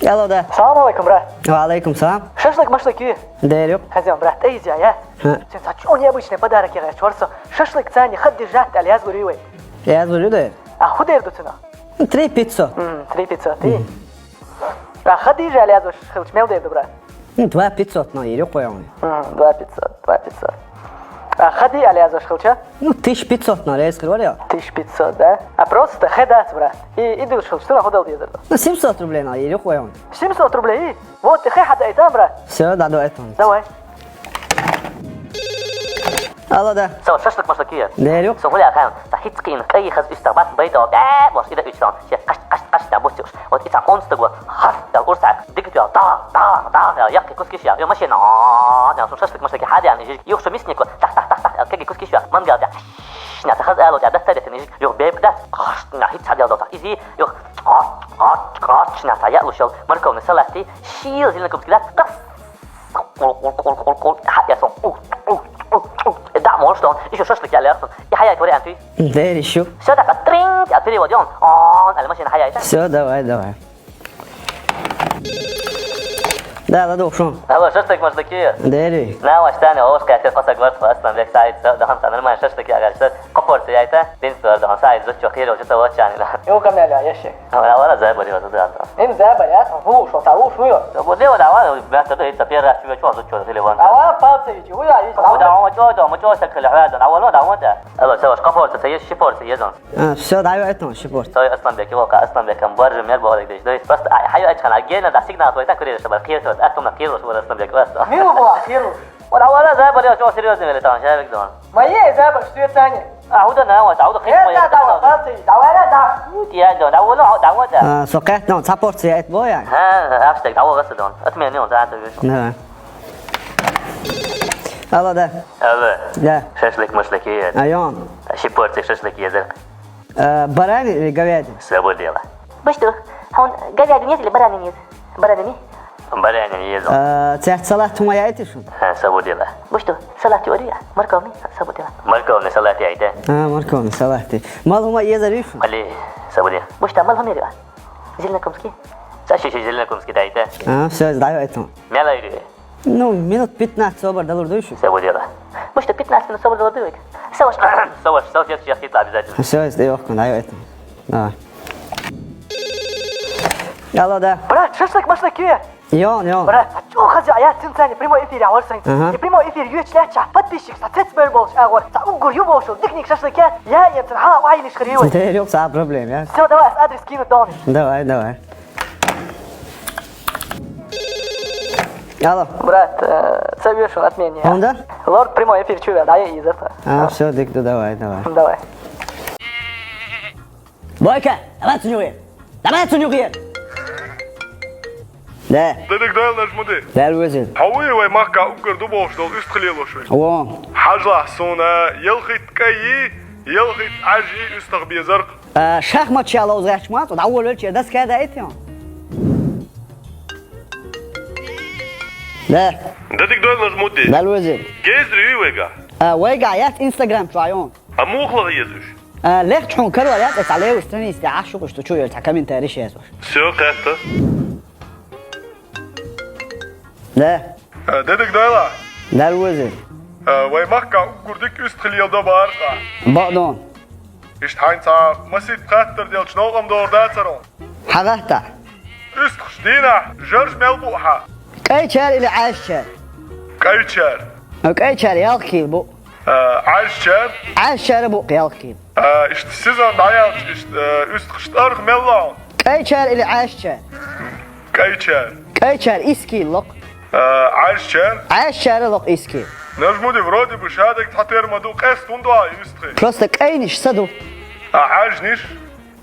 يلا ده. السلام عليكم برات. وعليكم السلام. شاشلك مشلك ايه؟ داير هزيان برات اي يا شون يا بوشني بدارك يا شورسو شاشلك ثاني خد جات على ياز وريوي يا زوجي ده خد يردتنا 3 بيتزا 3 بيتزا تي خد يجي على ياز خلش ميل دير برات 2 بيتزا تناير يقويون 2 بيتزا خد على ياز خلشة تيش بيتزا تناير يسكر ولا تيش بيتزا ده أبروست خدات برات إيه إدو خلش ترى خد الدير ده سيمسا تروبلينا يقويون سيمسو تروبلي إيه وقت خي حد أيتام برات سير ده دويتون دواي يلا ده. سو شاشلك مشلكية داير يق. سو هلا كان تحيت كين كي خز استقبات بيتا واش إذا إيشان شيء قش تابوسيوش وإذا أنستغوا خف الأرسع دقت يا دا يا كوسكيش يا ماشي يا سو شاشلك مشلكي حدا يعني يخش مسنيك تحت كي كوسكيش يا من قال نا تخز قالوا جاب تدت نيجي يو بيب ده نحيت حدا ده إذا يو نا تايا وشل مركو نسلاتي شيل زين لكم كده قف يا سو ده مورستون ايش شاشلك يا ليرسون يا حياة وري انتي داير شو شدك ترين يا تري وديون انا ماشي حياة سير ده لا دوب شلون هو شاشلك مشلكية داير لا واش ثاني هوش كاتي قصك برضه اصلا بيك سعيد ده هم انا ما شاشلك يا جالس قبرت يايته بنت ده سعيد زوج خير وجت واتش يعني لا يو كم يا شيخ ولا زي بدي بس ده إن زاب يا هو شو تعو شو يو بودي ولا وانا بعت ده تبير راس شو شو زوج تليفون بابتي يجي ويا يجي ده ما جو شكل هذا اول ده ده الله سوى قبرت سيج شيبور سيجون سير دايوتون شبورت سوي اصلا بيك واقع اصلا بيك مبرر مير بقول لك ده بس حيو اتخن اجينا ده سيجنال تويتا كرير شباب خير تو اتوم كيلو ولا اصلا بيك بس مين هو أخيره ولا زي بدي شو سيريوس اللي تان شايفك دون ما هي زاب اشتري ثانية اعود انا وتعود خير ما إيه دعوة بابتي دعوة لا دعوة يا دون اول دعوه سقيت نون سابورت سيات بو يعني ها هاشتاج دعوه بس دون اتمنى يوم ساعات نعم يلا ده. لا شاشلك مشلكية ايون شيبورت شاشلكية زرق براني اللي قاعد سابو ديلا بشتو هون قاعد نيت اللي براني نيت براني براني يزو تحت صلاة ما يعيتش ها سابو ديلا بشتو صلاة وريا مركوني سابو ديلا مركوني صلاتي عيدا مركوني صلاتي مال هما يزريف علي سابو ديلا بشتو مال هم يريا زلناكم سكي ساشي زلناكم سكي عيدا سير دايوتون مالا يري نو مينوت بيتنات صبر دلور دوشو سابو ديلا بشتو بيت ناس من الصبر دول دويك سواش سوى يا شيخ يطلع بذاته سير دايوكم دايوتون يلا ده. برات شاشلك مشلك ايه يون برات شو خزي عيات تنتاني بريمو إفير عوار سين بريمو إفير يوش لا تشع بتبيشك ساتت بيربوش أغور تأجر يوبوشو دكنيك شاشلكات يا ينتن ها وعينش خريوي داير يوم صعب بروبليم يا سو دواء أدرس كيلو دوني دواي يلا برات تسوي شو أتمنى هون ده لورد بريمو إفير شو دعية إيزرتا شو ديك دواي دواء بويكا لما تنيوغير ده Dedik dayanlar mıdır? ده الوزن Havayı ve makka ukur du boşdol üst kılıyor şöyle. وون Hajlah sonra yılhit kayi yılhit aji üst takbiye zark. شахمت شالو زاشمات ودعول وجهي داس كذا ايتيون ده Dedik dayanlar mıdır? ده الوزن Gezri vega. ويقع يات انستغرام شعيون Amuqla yazıyor. ليك تحون كلوا يات اس عليه وسترني استعاش شو قشتو شو يتحكمين تاريش ياسوش Söyle katta. ده Dedik dayanlar. ده الوزن Ve makka ukur dik üst kılıyor da barqa. بقدون İşte haynsa masit qattır del çnoğam da orada saron. حغهتا Üst kışdina George Melbuha. كايتشار اللي عاشر Kayçer. كايتشار يالكي بو Ayşer. عاشر بو يالكي İşte sizin dayan işte üst kışlar mellan. كايتشار اللي عاشر Kayçer. كايتشار اسكي لوك Ayşer. عاشر لوك اسكي نجمودي برودي بشهادك تحتير مدوق استون دعا يستخي بروستا كاينش صدو عاجنش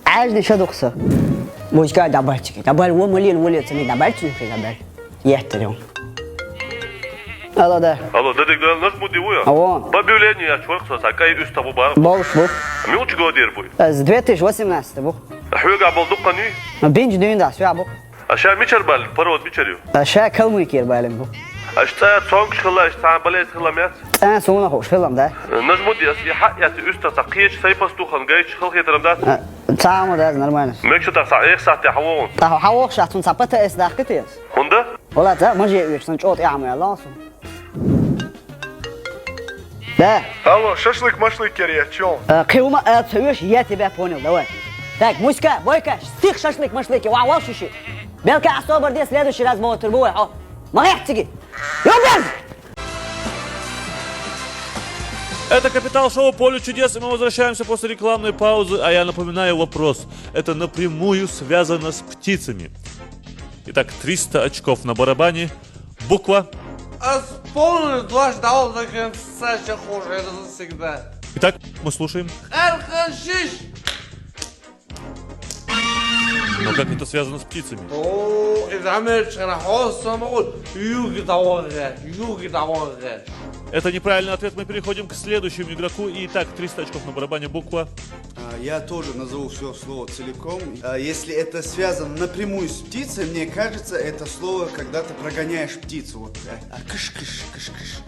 عاجني شدوقسا مش قاعد دبرتك دبر ومليون ولي تني دبرتني في دبر يحترم هذا ده الله dedik de نجمودي ويا اوان بابيولين يا شوي قصص كاي üst tabu bar بوش بو ميوش قادر بوي زدويتش واسم بو حويق بلدقني بينج دين دا شو ابو اشا ميشر بال فرود ميشريو شا كلمي كير بالم بو اشتا تونك شخلا اشتا بليز خلا مات أنا سونا خوش فيلم ده نجمودي اسي حق ياتي استا تقيش سيبس توخن جايش خلقي ترمدات تعمل ده نرمانس ميكشو تقصع ايخ ساعتي حوون تاهو حوق شاتون سابتا إس داخلتيس هوندا ولا ده ما جي ويش نشوط يعمل لاسو ده الو ششلك مشلك كرياتشون قيومة تسويش ياتي بقى بونيل دوات так муська бойка стих шашлык машлыки вау шиши белка особо где следующий раз будет турбуя о магахтиги ёбер. Это Капитал Шоу «Поле чудес», и мы возвращаемся после рекламной паузы. А я напоминаю вопрос. Это напрямую связано с птицами. Итак, 300 очков на барабане. Буква. А вспомнил два ждал до конца, что хуже, это завсегда. Итак, мы слушаем. Архашиш! Но как это связано с птицами? О, إذا عملت أنا حاسة بقول يوجد عوارض. Это неправильный ответ. Мы переходим к следующему игроку. Итак, 300 очков на барабане. Буква. Я тоже назову все слово целиком. Если это связано напрямую с птицей, мне кажется, это слово, когда ты прогоняешь птицу. Вот, кыш-кыш, кыш-кыш.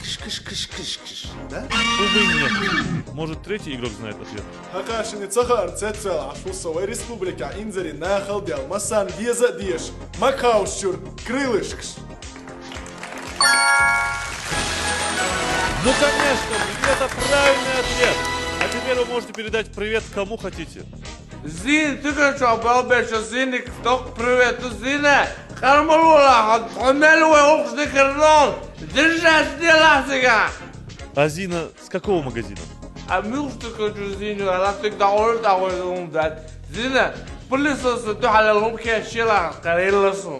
Кыш-кыш-кыш-кыш-кыш. Да? Увы, нет. Может, третий игрок знает ответ? هكاشن تخار تسعة عشو سوي республика إنزري ناخل ديال مسان ديزا ديش مكاوشور крылышкш. Ну, конечно, это правильный ответ. А теперь вы можете передать привет кому хотите. زين تكرشوا بالبيش زينك توك بريوتو زينة خرمولولا حملوا وقش ذكرنون درجة دلاسيكا А Зина с какого магазина? أميوش تكرشوا زينو على تقدروا تعورون ذات زينة بوليسو ستو على لهم كاشيلا قليل لسون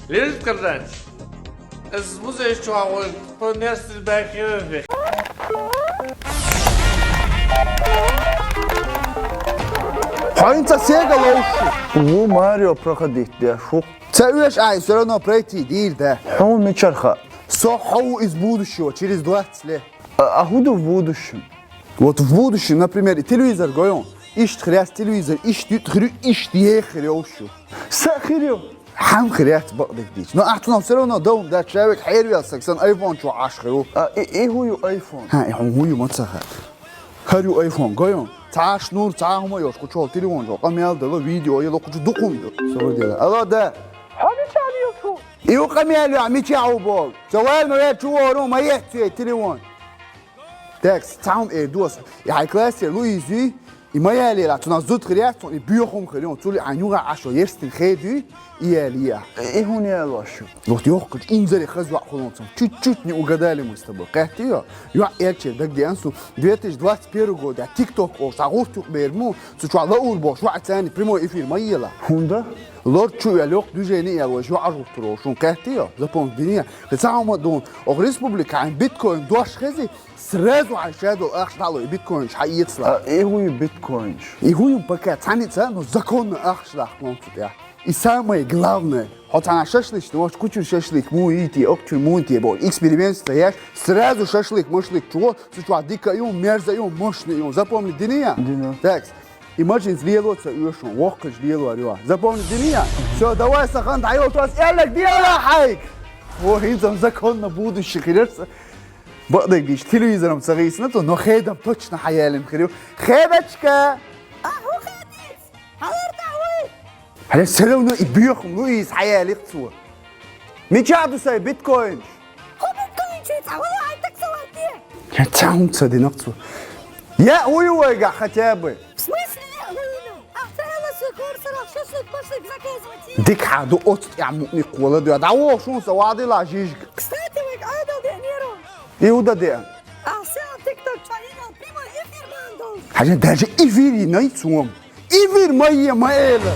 ليش تكرنش اسموزة يشتوا عوين بنيرس الباكير Хойнца сега лоушу. О, Марио проходить, да, шо? Цевешь, все равно пройти, дир, да. Он мечарха. Сохау из будущего, через 20 лет. А куда в будущем? Вот в будущем, например, телевизор гоем. Ишт хряс телевизор, ишт хрю, ишт ехрёшу. Сахрё. Хам хряс багдик дич. Но ахтунам все равно дом, да, человек хайрвел саксан айфон чо ашхрю. Ихую айфон. Ихую мацаха. Харю айфон гоем. цааш нур цаахма ёш кучол телефон жо камел дало видео ело кучу дукумдо сордела алло да хамичанио иу камел амичао бол савал ме чуоро мае телефон текст саунд дуас я классе луизи и моя лера tu nas autres réactions et bureau خليهم تقول عنوغا عشو يرستن خيدو ياليا ايه هون يا لاشو لوت يوخك انزل خزوا خلونتم чуть-чуть не угадали мы с тобой кахтио я элче дагди ансу 2021 года TikTok о сагурту берму сучу лаур бош ва тани прямой эфир майела хунда лорд чу я лёг движение я вожу ажуктро шун кахтио запомни дня цаама дон о республика биткоин дош хези сразу ошадо ахшдало биткоин шаицла ايه هو биткоин и هو пока цаница но законно ахшлах монтя и самое главное хоть она шашлык что может кучу шашлык муити окчу муити бол эксперимент стояш сразу шашлык машлык чего сучу дика ё мерза ё мощный ё запомни дня так Imagine злелоться юшон вохкаш дело арё запомни дня всё давай сахан даёт вас элек дело хайк о инзам законно будущее хирется بقدر جيش تلفزيون صغير نتو نو خيدم точно حيالم خريو خيبتشكا اهو خديت حضرت اهوي هل سلونا يبيخم لويس حيالي قصوى ميجادو ساي بيتكوين هو بيتكوين شو تعودوا عندك سوالتي يا تعم تصدي نقصو يا هوي ويقع ختابي в смысле я هوينو اختارنا سكور صراحة شو تبصك заказывать ديك حادو قط يعمقني قولة دو يدعوه شو سوادي لا جيجك кстати вы قاعدة دينيرو Иуда де. А все TikTok чайно прямо эфир мандал. Хажа даже эфири найцум. Эфир моя маэла.